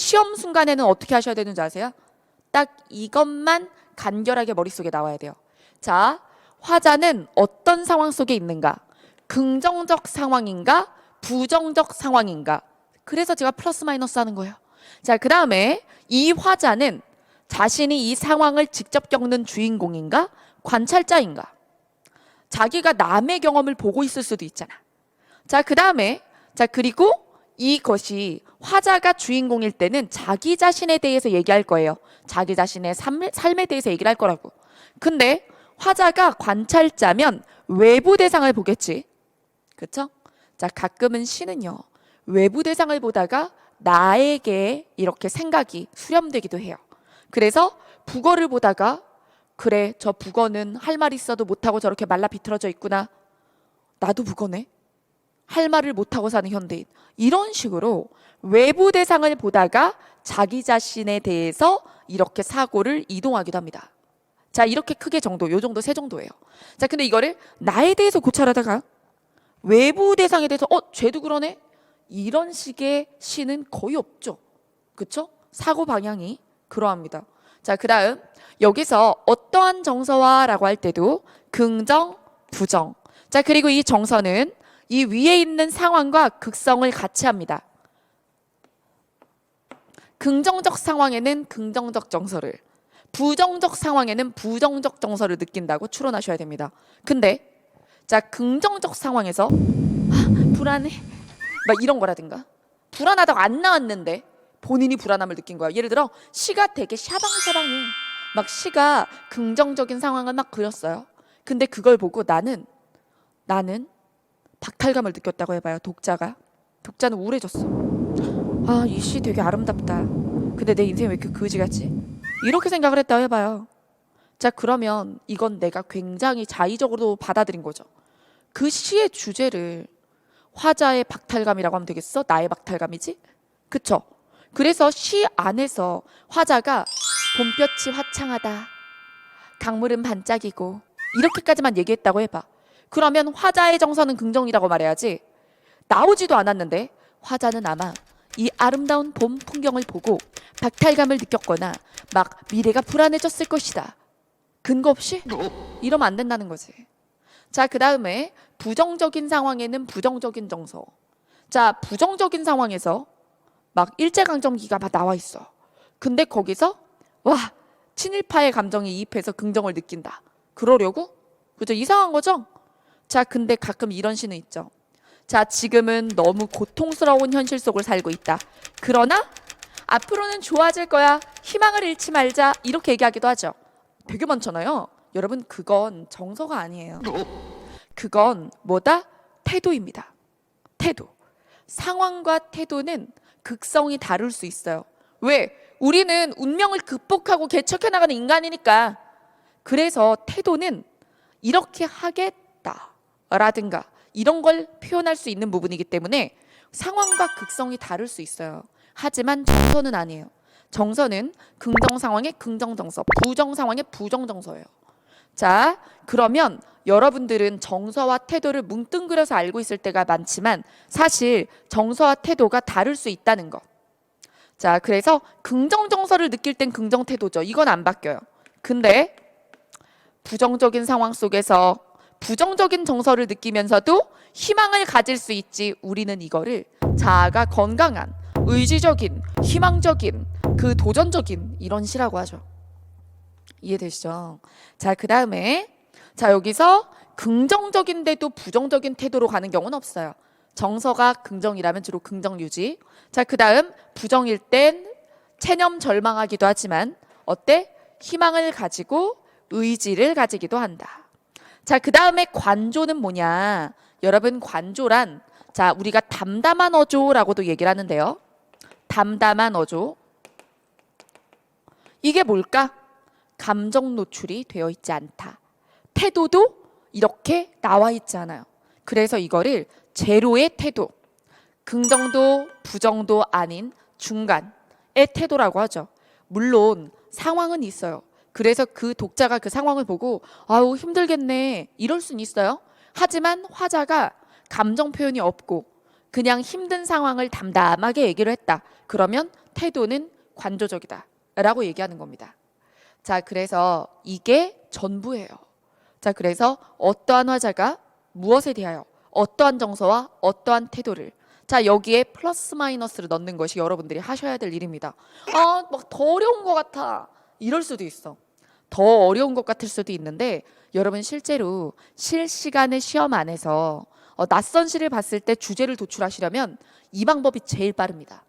시험 순간에는 어떻게 하셔야 되는지 아세요? 딱 이것만 간결하게 머릿속에 나와야 돼요. 자, 화자는 어떤 상황 속에 있는가? 긍정적 상황인가? 부정적 상황인가? 그래서 제가 플러스 마이너스 하는 거예요. 자, 그 다음에 이 화자는 자신이 이 상황을 직접 겪는 주인공인가? 관찰자인가? 자기가 남의 경험을 보고 있을 수도 있잖아. 자, 그 다음에 그리고 이것이 화자가 주인공일 때는 자기 자신에 대해서 얘기할 거예요. 자기 자신의 삶에 대해서 얘기를 할 거라고. 근데 화자가 관찰자면 외부 대상을 보겠지. 그렇죠? 자, 가끔은 시는요. 외부 대상을 보다가 나에게 이렇게 생각이 수렴되기도 해요. 그래서 북어를 보다가 그래, 저 북어는 할 말 있어도 못하고 저렇게 말라 비틀어져 있구나. 나도 북어네. 할 말을 못하고 사는 현대인. 이런 식으로 외부 대상을 보다가 자기 자신에 대해서 이렇게 사고를 이동하기도 합니다. 자, 이렇게 크게 정도, 요 정도, 세 정도예요. 자, 근데 이거를 나에 대해서 고찰하다가 외부 대상에 대해서 쟤도 그러네? 이런 식의 시는 거의 없죠. 그쵸? 사고 방향이 그러합니다. 자, 그 다음 여기서 어떠한 정서와라고 할 때도 긍정, 부정. 자, 그리고 이 정서는 이 위에 있는 상황과 극성을 같이 합니다. 긍정적 상황에는 긍정적 정서를, 부정적 상황에는 부정적 정서를 느낀다고 추론하셔야 됩니다. 근데 자, 긍정적 상황에서 불안해 막 이런 거라든가, 불안하다고 안 나왔는데 본인이 불안함을 느낀 거야. 예를 들어 시가 되게 샤방샤방해. 막 시가 긍정적인 상황을 막 그렸어요. 근데 그걸 보고 나는 박탈감을 느꼈다고 해봐요. 독자는 우울해졌어. 아, 이 시 되게 아름답다. 근데 내 인생이 왜 이렇게 그지 같지? 이렇게 생각을 했다고 해봐요. 자, 그러면 이건 내가 굉장히 자의적으로 받아들인 거죠. 그 시의 주제를 화자의 박탈감이라고 하면 되겠어? 나의 박탈감이지? 그쵸? 그래서 시 안에서 화자가 봄볕이 화창하다, 강물은 반짝이고, 이렇게까지만 얘기했다고 해봐. 그러면 화자의 정서는 긍정이라고 말해야지. 나오지도 않았는데 화자는 아마 이 아름다운 봄 풍경을 보고 박탈감을 느꼈거나 막 미래가 불안해졌을 것이다. 근거 없이? 이러면 안 된다는 거지. 자, 그 다음에 부정적인 상황에는 부정적인 정서. 자, 부정적인 상황에서 막 일제강점기가 막 나와 있어. 근데 거기서 와, 친일파의 감정에 이입해서 긍정을 느낀다. 그러려고? 그죠? 이상한 거죠? 자, 근데 가끔 이런 시는 있죠. 자, 지금은 너무 고통스러운 현실 속을 살고 있다. 그러나 앞으로는 좋아질 거야. 희망을 잃지 말자. 이렇게 얘기하기도 하죠. 되게 많잖아요. 여러분, 그건 정서가 아니에요. 그건 뭐다? 태도입니다. 태도. 상황과 태도는 극성이 다를 수 있어요. 왜? 우리는 운명을 극복하고 개척해 나가는 인간이니까. 그래서 태도는 이렇게 하겠다 라든가 이런 걸 표현할 수 있는 부분이기 때문에 상황과 극성이 다를 수 있어요. 하지만 정서는 아니에요. 정서는 긍정 상황의 긍정 정서, 부정 상황의 부정 정서예요. 자, 그러면 여러분들은 정서와 태도를 뭉뚱그려서 알고 있을 때가 많지만 사실 정서와 태도가 다를 수 있다는 것. 자, 그래서 긍정 정서를 느낄 땐 긍정 태도죠. 이건 안 바뀌어요. 근데 부정적인 상황 속에서 부정적인 정서를 느끼면서도 희망을 가질 수 있지. 우리는 이거를 자아가 건강한, 의지적인, 희망적인, 그 도전적인 이런 시라고 하죠. 이해되시죠? 자, 그 다음에 자, 여기서 긍정적인데도 부정적인 태도로 가는 경우는 없어요. 정서가 긍정이라면 주로 긍정 유지. 자, 그 다음 부정일 땐 체념 절망하기도 하지만 어때? 희망을 가지고 의지를 가지기도 한다. 자, 그 다음에 관조는 뭐냐? 여러분, 관조란 자, 우리가 담담한 어조라고도 얘기를 하는데요. 담담한 어조. 이게 뭘까? 감정 노출이 되어 있지 않다. 태도도 이렇게 나와 있지 않아요. 그래서 이거를 제로의 태도, 긍정도 부정도 아닌 중간의 태도라고 하죠. 물론 상황은 있어요. 그래서 그 독자가 그 상황을 보고 아우 힘들겠네 이럴 수는 있어요. 하지만 화자가 감정 표현이 없고 그냥 힘든 상황을 담담하게 얘기를 했다. 그러면 태도는 관조적이다 라고 얘기하는 겁니다. 자, 그래서 이게 전부예요. 자, 그래서 어떠한 화자가 무엇에 대하여 어떠한 정서와 어떠한 태도를, 자, 여기에 플러스 마이너스를 넣는 것이 여러분들이 하셔야 될 일입니다. 아, 막 더 어려운 것 같아. 이럴 수도 있어. 더 어려운 것 같을 수도 있는데 여러분 실제로 실시간의 시험 안에서 낯선 시를 봤을 때 주제를 도출하시려면 이 방법이 제일 빠릅니다.